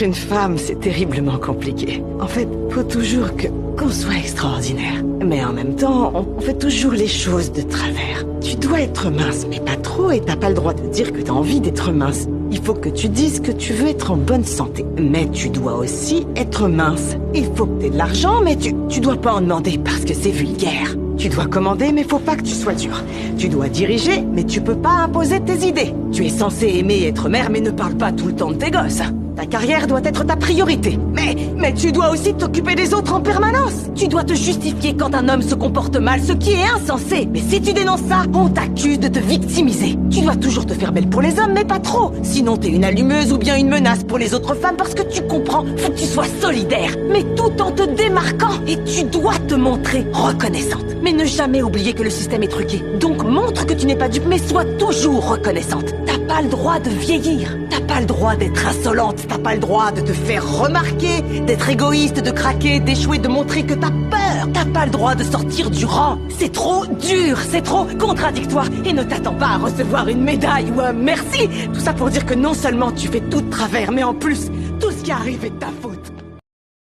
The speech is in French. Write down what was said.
Être une femme, c'est terriblement compliqué. En fait, faut toujours qu'on soit extraordinaire. Mais en même temps, on fait toujours les choses de travers. Tu dois être mince, mais pas trop, et t'as pas le droit de dire que t'as envie d'être mince. Il faut que tu dises que tu veux être en bonne santé. Mais tu dois aussi être mince. Il faut que t'aies de l'argent, mais tu dois pas en demander parce que c'est vulgaire. Tu dois commander, mais faut pas que tu sois dur. Tu dois diriger, mais tu peux pas imposer tes idées. Tu es censé aimer être mère, mais ne parle pas tout le temps de tes gosses. Ta carrière doit être ta priorité. Mais tu dois aussi t'occuper des autres en permanence. Tu dois te justifier quand un homme se comporte mal, ce qui est insensé. Mais si tu dénonces ça, on t'accuse de te victimiser. Tu dois toujours te faire belle pour les hommes, mais pas trop. Sinon t'es une allumeuse ou bien une menace pour les autres femmes parce que tu comprends, faut que tu sois solidaire. Mais tout en te démarquant. Et tu dois te montrer reconnaissante. Mais ne jamais oublier que le système est truqué. Donc montre que tu n'es pas dupe, mais sois toujours reconnaissante. T'as pas le droit de vieillir. T'as pas le droit d'être insolente. T'as pas le droit de te faire remarquer, d'être égoïste, de craquer, d'échouer, de montrer que t'as peur. T'as pas le droit de sortir du rang. C'est trop dur, c'est trop contradictoire. Et ne t'attends pas à recevoir une médaille ou un merci. Tout ça pour dire que non seulement tu fais tout de travers, mais en plus, tout ce qui arrive est de ta faute.